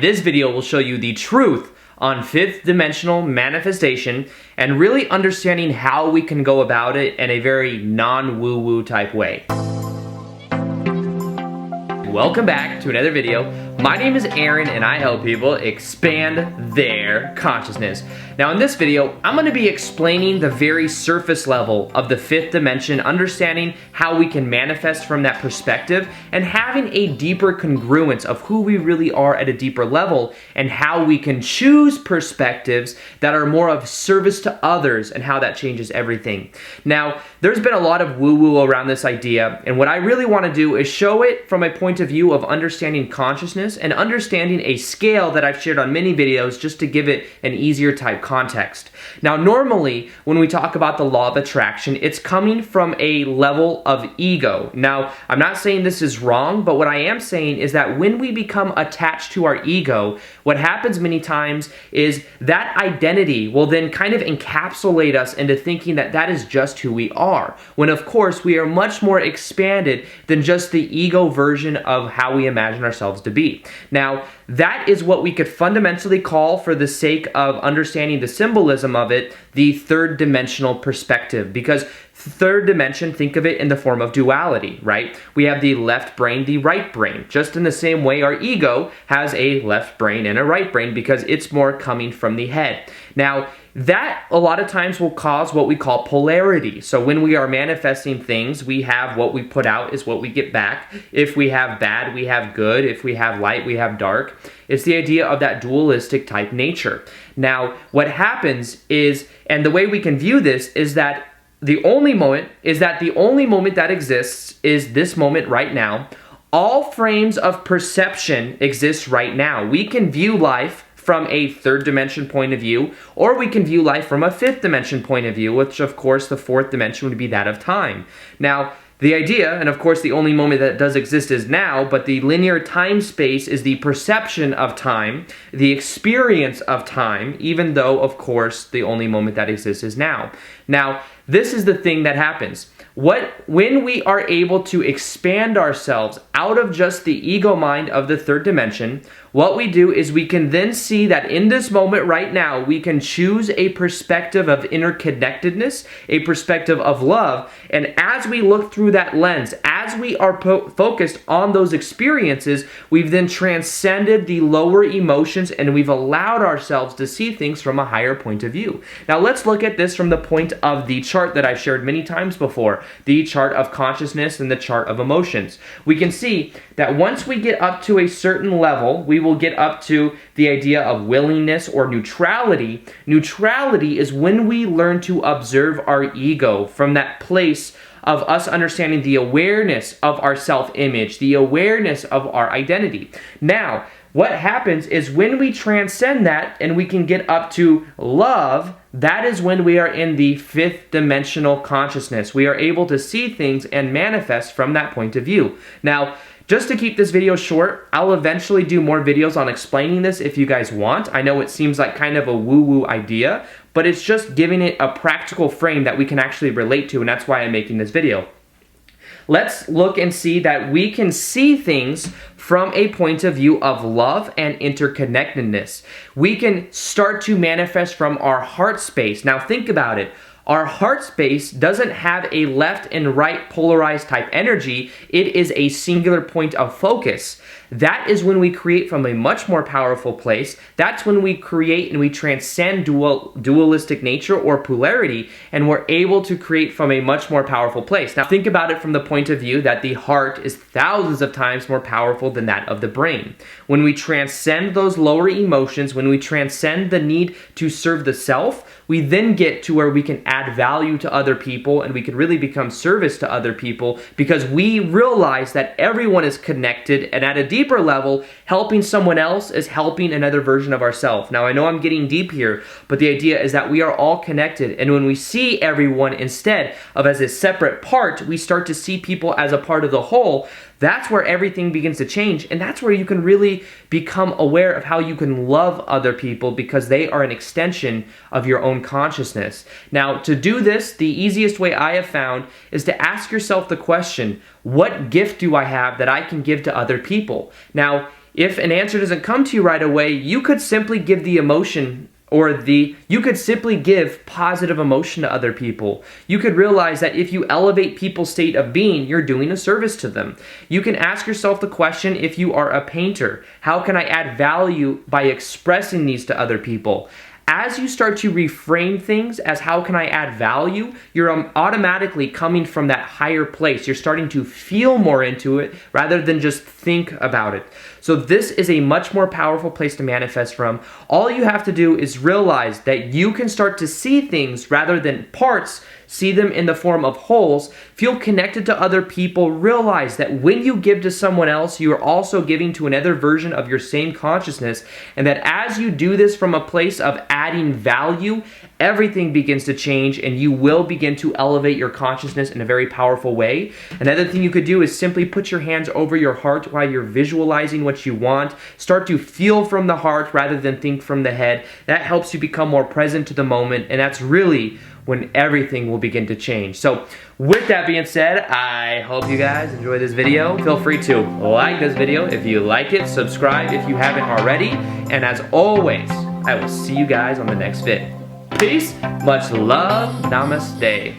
this video will show you the truth on fifth dimensional manifestation and really understanding how we can go about it in a very non-woo-woo type way. Welcome back to another video. My name is Aaron and I help people expand their consciousness. Now in this video, I'm going to be explaining the very surface level of the fifth dimension, understanding how we can manifest from that perspective and having a deeper congruence of who we really are at a deeper level and how we can choose perspectives that are more of service to others and how that changes everything. Now, there's been a lot of woo-woo around this idea, and what I really want to do is show it from a point of view of understanding consciousness and understanding a scale that I've shared on many videos just to give it an easier type context. Now, normally when we talk about the law of attraction, it's coming from a level of ego. Now, I'm not saying this is wrong, but what I am saying is that when we become attached to our ego, what happens many times is that identity will then kind of encapsulate us into thinking that that is just who we are, when of course we are much more expanded than just the ego version of how we imagine ourselves to be. Now, that is what we could fundamentally call, for the sake of understanding the symbolism of it, the third dimensional perspective. Because third dimension, think of it in the form of duality, right? We have the left brain, the right brain. Just in the same way our ego has a left brain and a right brain because it's more coming from the head. Now, that a lot of times will cause what we call polarity. So when we are manifesting things, we have what we put out is what we get back. If we have bad, we have good. If we have light, we have dark. It's the idea of that dualistic type nature. Now, what happens is, and the way we can view this is that the only moment that exists is this moment right now. All frames of perception exist right now. We can view life from a third dimension point of view, or we can view life from a fifth dimension point of view, which of course the fourth dimension would be that of time. Now, the idea, and of course the only moment that does exist is now, but the linear time space is the perception of time, the experience of time, even though of course the only moment that exists is now. Now, this is the thing that happens. When we are able to expand ourselves out of just the ego mind of the third dimension, what we do is we can then see that in this moment right now, we can choose a perspective of interconnectedness, a perspective of love, and as we look through that lens, as we are focused on those experiences, we've then transcended the lower emotions and we've allowed ourselves to see things from a higher point of view. Now let's look at this from the point of the chart that I've shared many times before, the chart of consciousness and the chart of emotions. We can see that once we get up to a certain level, we will get up to the idea of willingness or neutrality. Neutrality is when we learn to observe our ego from that place of us understanding the awareness of our self-image, the awareness of our identity. Now, what happens is when we transcend that and we can get up to love, that is when we are in the fifth dimensional consciousness. We are able to see things and manifest from that point of view. Now, just to keep this video short, I'll eventually do more videos on explaining this if you guys want. I know it seems like kind of a woo-woo idea, but it's just giving it a practical frame that we can actually relate to, and that's why I'm making this video. Let's look and see that we can see things from a point of view of love and interconnectedness. We can start to manifest from our heart space. Now think about it. Our heart space doesn't have a left and right polarized type energy. It is a singular point of focus. That is when we create from a much more powerful place. That's when we create and we transcend dualistic nature or polarity, and we're able to create from a much more powerful place. Now think about it from the point of view that the heart is thousands of times more powerful than that of the brain. When we transcend those lower emotions, when we transcend the need to serve the self, we then get to where we can add value to other people and we can really become service to other people because we realize that everyone is connected, and at a deeper level, helping someone else is helping another version of ourselves. Now I know I'm getting deep here, but the idea is that we are all connected, and when we see everyone instead of as a separate part, we start to see people as a part of the whole. That's where everything begins to change, and that's where you can really become aware of how you can love other people because they are an extension of your own consciousness. Now, to do this, the easiest way I have found is to ask yourself the question, what gift do I have that I can give to other people? Now, if an answer doesn't come to you right away, you could simply give the emotion you could simply give positive emotion to other people. You could realize that if you elevate people's state of being, you're doing a service to them. You can ask yourself the question, if you are a painter, how can I add value by expressing these to other people? As you start to reframe things as how can I add value, you're automatically coming from that higher place. You're starting to feel more into it rather than just think about it. So this is a much more powerful place to manifest from. All you have to do is realize that you can start to see things rather than parts, see them in the form of wholes, feel connected to other people, realize that when you give to someone else, you are also giving to another version of your same consciousness, and that as you do this from a place of adding value, everything begins to change and you will begin to elevate your consciousness in a very powerful way. Another thing you could do is simply put your hands over your heart while you're visualizing what you want. Start to feel from the heart rather than think from the head. That helps you become more present to the moment, and that's really when everything will begin to change. So with that being said, I hope you guys enjoy this video. Feel free to like this video if you like it, subscribe if you haven't already, and as always, I will see you guys on the next vid. Peace, much love, namaste.